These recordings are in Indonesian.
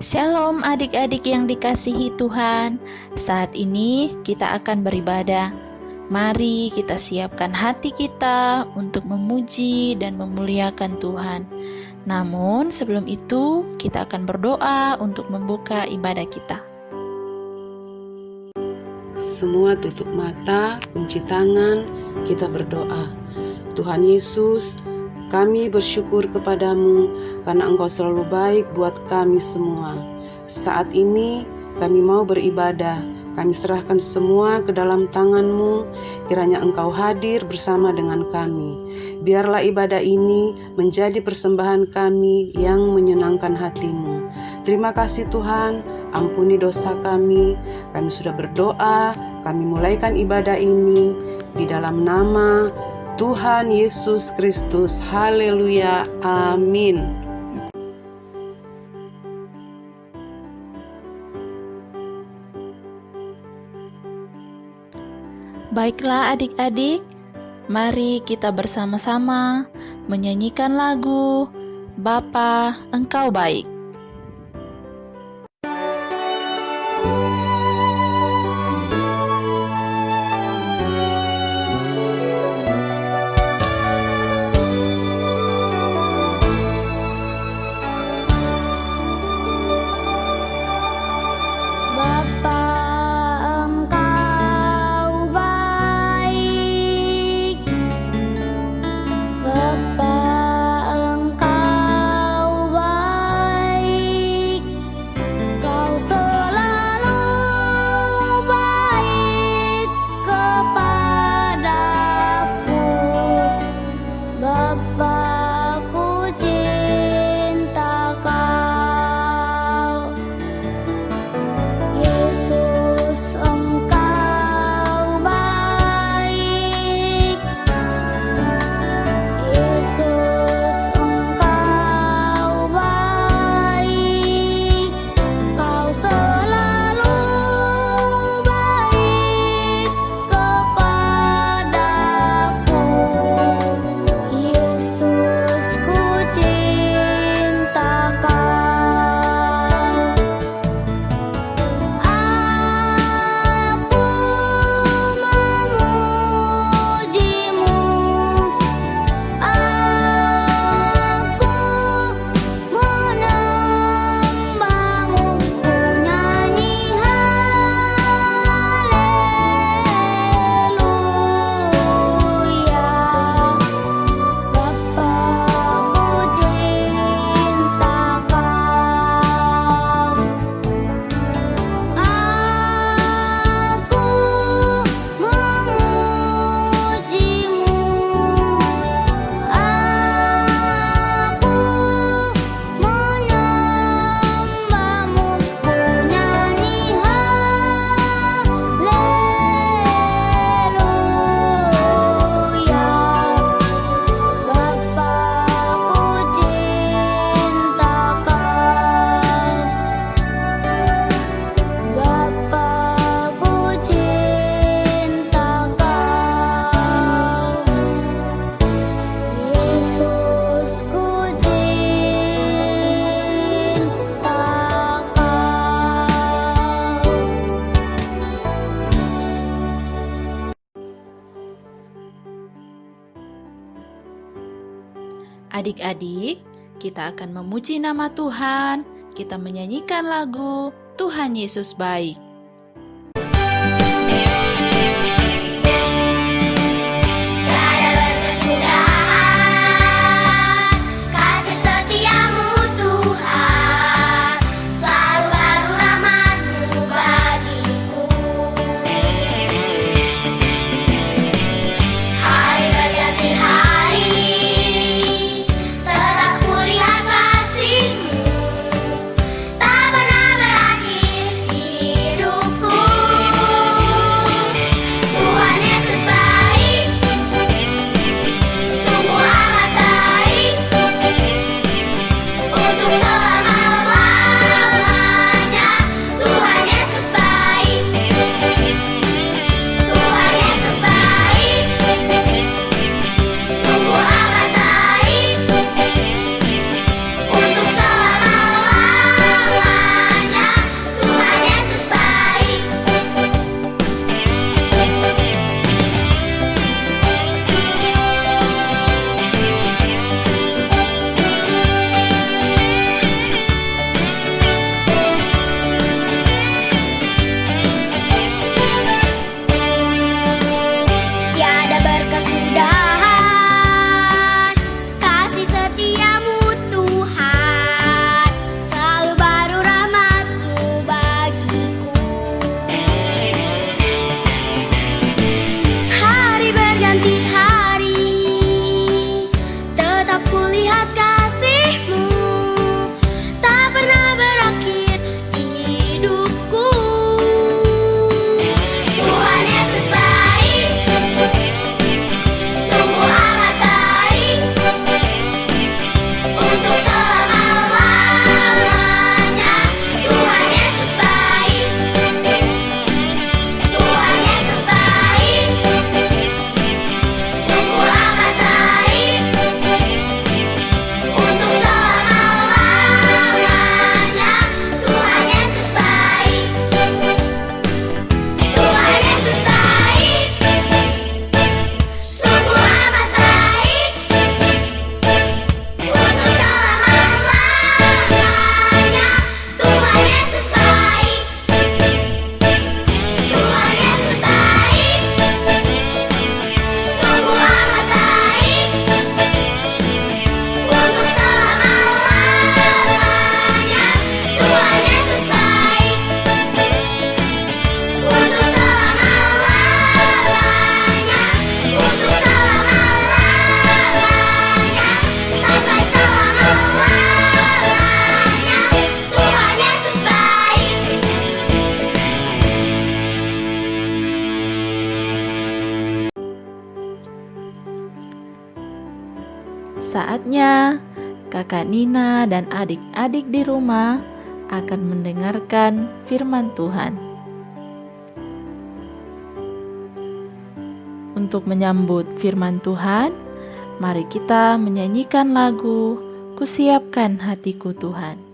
Shalom adik-adik yang dikasihi Tuhan. Saat ini kita akan beribadah. Mari kita siapkan hati kita untuk memuji dan memuliakan Tuhan. Namun sebelum itu kita akan berdoa untuk membuka ibadah kita. Semua tutup mata, kunci tangan, kita berdoa. Tuhan Yesus, kami bersyukur kepadamu karena Engkau selalu baik buat kami semua. Saat ini kami mau beribadah. Kami serahkan semua ke dalam tangan-Mu. Kiranya Engkau hadir bersama dengan kami. Biarlah ibadah ini menjadi persembahan kami yang menyenangkan hati-Mu. Terima kasih Tuhan, ampuni dosa kami. Kami sudah berdoa, kami mulaikan ibadah ini di dalam nama Tuhan Yesus Kristus. Haleluya. Amin. Baiklah adik-adik, mari kita bersama-sama menyanyikan lagu Bapa, Engkau Baik. Adik-adik, kita akan memuji nama Tuhan. Kita menyanyikan lagu Tuhan Yesus Baik. Tak pernah berakhir. Kakak Nina dan adik-adik di rumah akan mendengarkan firman Tuhan. Untuk menyambut firman Tuhan, mari kita menyanyikan lagu "Kusiapkan Hatiku Tuhan".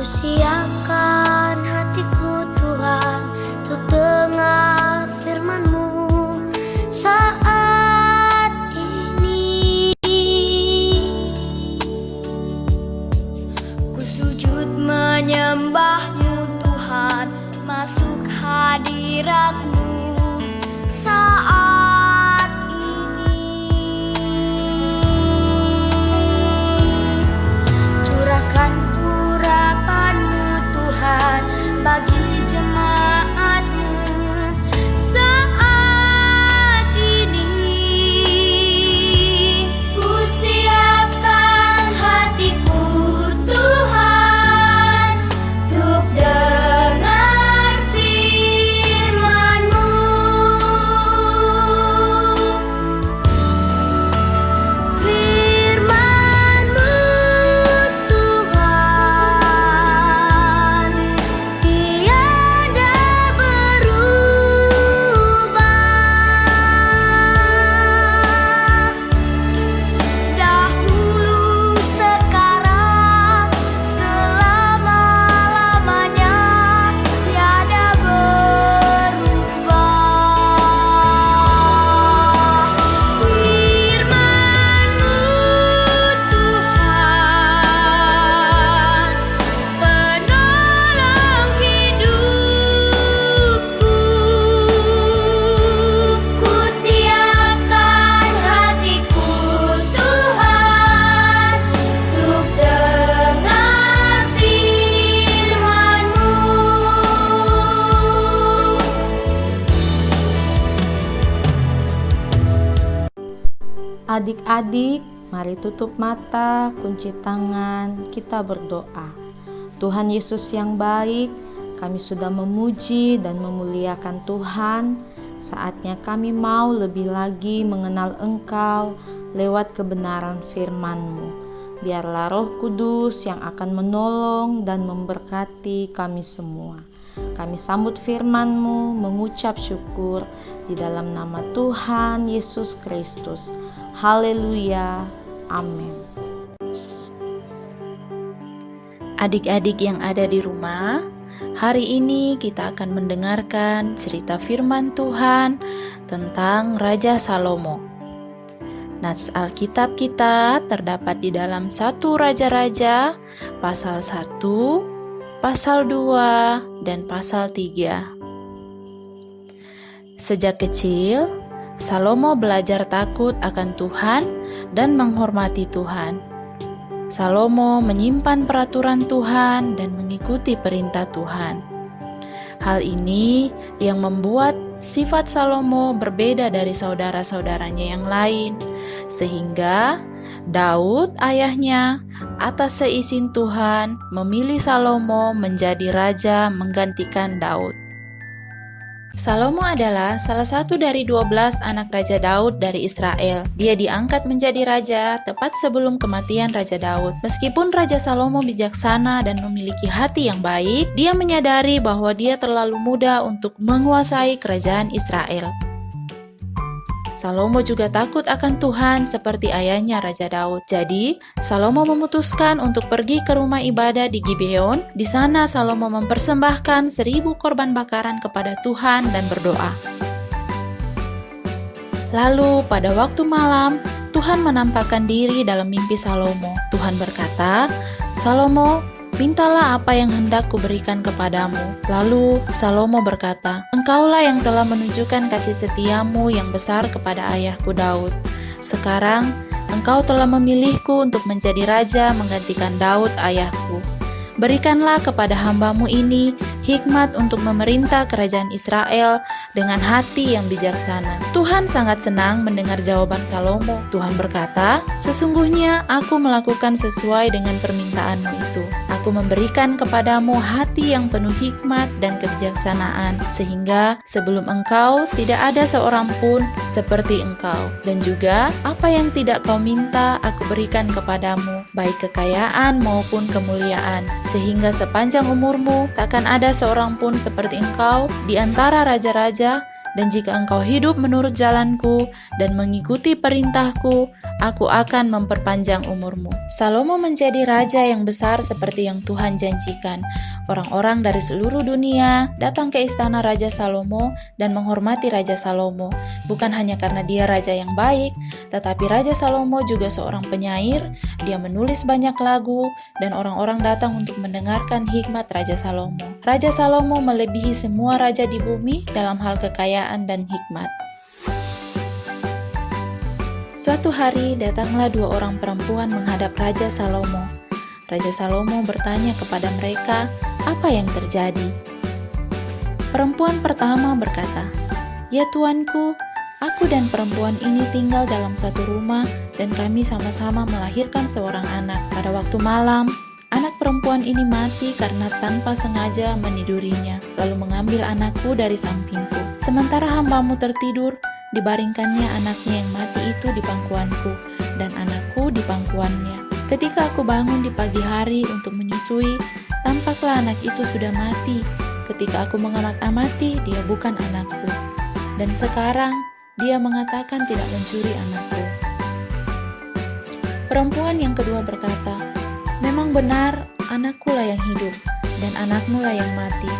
Kusiapkan hatiku Tuhan untuk dengar firman-Mu saat ini. Ku sujud menyembah-Mu Tuhan, masuk hadirat-Mu saat ini. Curahkan bagi jemaat-Mu saat ini. Kusiapkan hatiku Tuhan untuk dengar firman-Mu. Firman-Mu Tuhan tiada berubah, dahulu, sekarang, selama-lamanya tiada berubah. Firman-Mu Tuhan, penolong hidupku. Kusiapkan hatiku Tuhan untuk dengar firman-Mu. Adik-adik, mari tutup mata, kunci tangan, kita berdoa. Tuhan Yesus yang baik, kami sudah memuji dan memuliakan Tuhan. Saatnya kami mau lebih lagi mengenal Engkau lewat kebenaran firman-Mu. Biarlah Roh Kudus yang akan menolong dan memberkati kami semua. Kami sambut firman-Mu, mengucap syukur di dalam nama Tuhan Yesus Kristus. Haleluya. Amin. Adik-adik yang ada di rumah, hari ini kita akan mendengarkan cerita firman Tuhan tentang Raja Salomo. Nats Alkitab kita terdapat di dalam 1 Raja-Raja pasal 1, pasal 2, dan pasal 3. Sejak kecil, Salomo belajar takut akan Tuhan dan menghormati Tuhan. Salomo menyimpan peraturan Tuhan dan mengikuti perintah Tuhan. Hal ini yang membuat sifat Salomo berbeda dari saudara-saudaranya yang lain, sehingga Daud ayahnya atas seizin Tuhan memilih Salomo menjadi raja menggantikan Daud. Salomo adalah salah satu dari 12 anak Raja Daud dari Israel. Dia diangkat menjadi raja tepat sebelum kematian Raja Daud. Meskipun Raja Salomo bijaksana dan memiliki hati yang baik, dia menyadari bahwa dia terlalu muda untuk menguasai kerajaan Israel. Salomo juga takut akan Tuhan seperti ayahnya Raja Daud. Jadi, Salomo memutuskan untuk pergi ke rumah ibadah di Gibeon. Di sana Salomo mempersembahkan 1000 korban bakaran kepada Tuhan dan berdoa. Lalu pada waktu malam, Tuhan menampakkan diri dalam mimpi Salomo. Tuhan berkata, "Salomo, mintalah apa yang hendak kuberikan kepadamu." Lalu Salomo berkata, "Engkaulah yang telah menunjukkan kasih setiamu yang besar kepada ayahku Daud. Sekarang engkau telah memilihku untuk menjadi raja menggantikan Daud ayahku. Berikanlah kepada hamba-Mu ini hikmat untuk memerintah kerajaan Israel dengan hati yang bijaksana. Tuhan sangat senang mendengar jawaban Salomo. Tuhan berkata, "Sesungguhnya aku melakukan sesuai dengan permintaan-Mu itu. Aku memberikan kepadamu hati yang penuh hikmat dan kebijaksanaan, sehingga sebelum engkau tidak ada seorang pun seperti engkau. Dan juga apa yang tidak kau minta aku berikan kepadamu, baik kekayaan maupun kemuliaan, sehingga sepanjang umurmu takkan ada seorang pun seperti engkau di antara raja-raja. Dan jika engkau hidup menurut jalanku dan mengikuti perintahku, aku akan memperpanjang umurmu." Salomo menjadi raja yang besar seperti yang Tuhan janjikan. Orang-orang dari seluruh dunia datang ke istana Raja Salomo dan menghormati Raja Salomo, bukan hanya karena dia raja yang baik, tetapi Raja Salomo juga seorang penyair. Dia menulis banyak lagu dan orang-orang datang untuk mendengarkan hikmat Raja Salomo. Raja Salomo melebihi semua raja di bumi dalam hal kekayaan dan hikmat. Suatu hari datanglah dua orang perempuan menghadap Raja Salomo. Raja Salomo bertanya kepada mereka, apa yang terjadi? Perempuan pertama berkata, "Ya tuanku, aku dan perempuan ini tinggal dalam satu rumah dan kami sama-sama melahirkan seorang anak. Pada waktu malam, anak perempuan ini mati karena tanpa sengaja menidurinya, lalu mengambil anakku dari sampingku. Sementara hambamu tertidur, dibaringkannya anaknya yang mati itu di pangkuanku, dan anakku di pangkuannya. Ketika aku bangun di pagi hari untuk menyusui, tampaklah anak itu sudah mati. Ketika aku mengamati, dia bukan anakku. Dan sekarang, dia mengatakan tidak mencuri anakku." Perempuan yang kedua berkata, "Memang benar, anakku lah yang hidup, dan anakmu lah yang mati."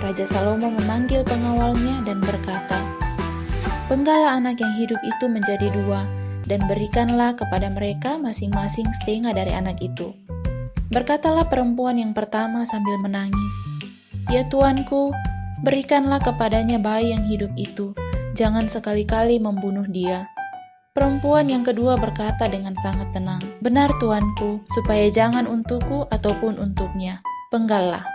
Raja Salomo memanggil pengawalnya dan berkata, "Penggalah anak yang hidup itu menjadi dua, dan berikanlah kepada mereka masing-masing setengah dari anak itu." Berkatalah perempuan yang pertama sambil menangis, "Ya tuanku, berikanlah kepadanya bayi yang hidup itu, jangan sekali-kali membunuh dia." Perempuan yang kedua berkata dengan sangat tenang, "Benar tuanku, supaya jangan untukku ataupun untuknya. Penggallah."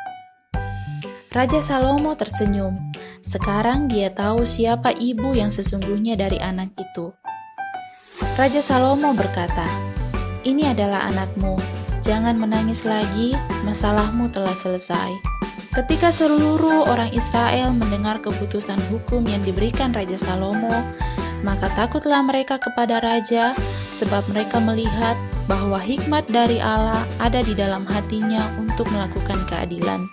Raja Salomo tersenyum. Sekarang dia tahu siapa ibu yang sesungguhnya dari anak itu. Raja Salomo berkata, "Ini adalah anakmu. Jangan menangis lagi, masalahmu telah selesai." Ketika seluruh orang Israel mendengar keputusan hukum yang diberikan Raja Salomo, maka takutlah mereka kepada raja, sebab mereka melihat bahwa hikmat dari Allah ada di dalam hatinya untuk melakukan keadilan.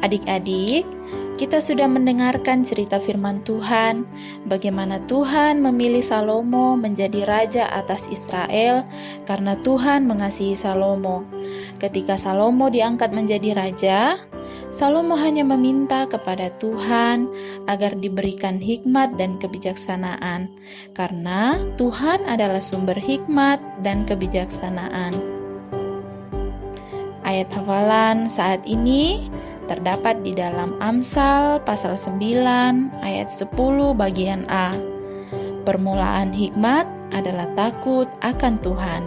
Adik-adik, kita sudah mendengarkan cerita firman Tuhan, bagaimana Tuhan memilih Salomo menjadi raja atas Israel karena Tuhan mengasihi Salomo. Ketika Salomo diangkat menjadi raja, Salomo hanya meminta kepada Tuhan agar diberikan hikmat dan kebijaksanaan, karena Tuhan adalah sumber hikmat dan kebijaksanaan. Ayat hafalan saat ini terdapat di dalam Amsal pasal 9 ayat 10 bagian A. Permulaan hikmat adalah takut akan Tuhan.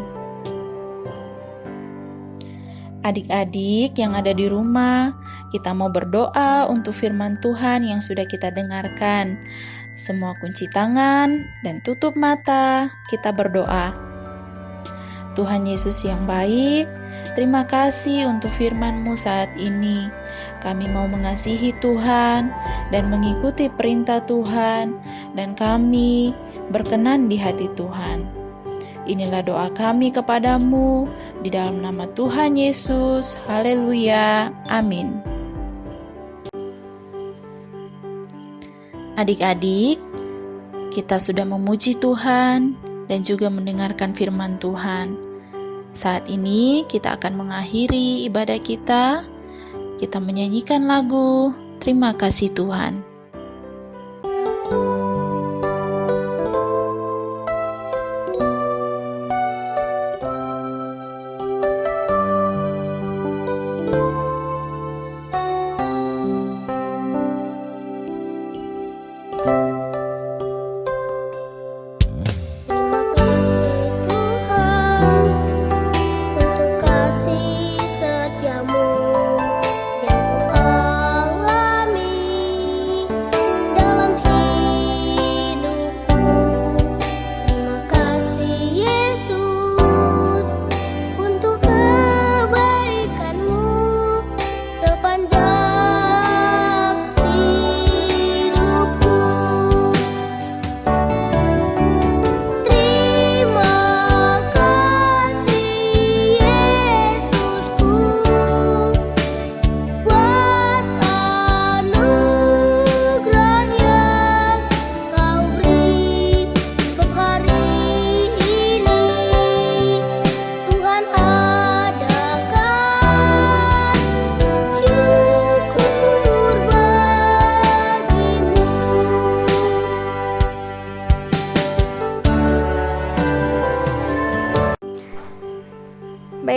Adik-adik yang ada di rumah, kita mau berdoa untuk firman Tuhan yang sudah kita dengarkan. Semua kunci tangan dan tutup mata, kita berdoa. Tuhan Yesus yang baik, terima kasih untuk firman-Mu saat ini. Kami mau mengasihi Tuhan dan mengikuti perintah Tuhan, dan kami berkenan di hati Tuhan. Inilah doa kami kepadamu, di dalam nama Tuhan Yesus. Haleluya. Amin. Adik-adik, kita sudah memuji Tuhan dan juga mendengarkan firman Tuhan. Saat ini kita akan mengakhiri ibadah kita. Kita menyanyikan lagu Terima Kasih Tuhan. Terima kasih Tuhan,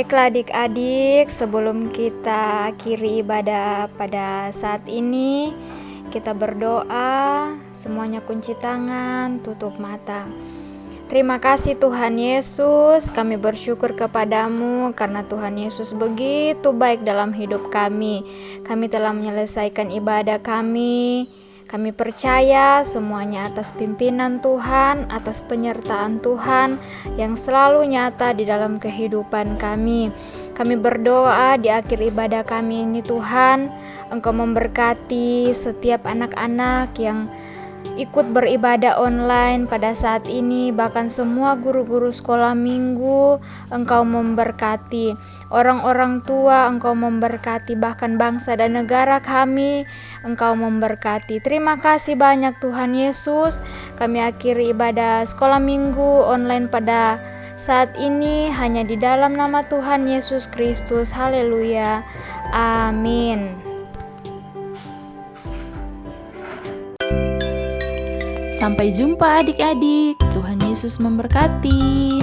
Baiklah adik-adik, sebelum kita akhiri ibadah pada saat ini, kita berdoa, semuanya kunci tangan, tutup mata. Terima kasih Tuhan Yesus, kami bersyukur kepadamu karena Tuhan Yesus begitu baik dalam hidup kami. Kami telah menyelesaikan ibadah kami. Kami percaya semuanya atas pimpinan Tuhan, atas penyertaan Tuhan yang selalu nyata di dalam kehidupan kami. Kami berdoa di akhir ibadah kami ini Tuhan, Engkau memberkati setiap anak-anak yang ikut beribadah online pada saat ini, bahkan semua guru-guru sekolah minggu. Engkau memberkati orang-orang tua, Engkau memberkati bahkan bangsa dan negara kami, Engkau memberkati. Terima kasih banyak Tuhan Yesus. Kami akhiri ibadah sekolah minggu online pada saat ini hanya di dalam nama Tuhan Yesus Kristus. Haleluya. Amin. Sampai jumpa adik-adik. Tuhan Yesus memberkati.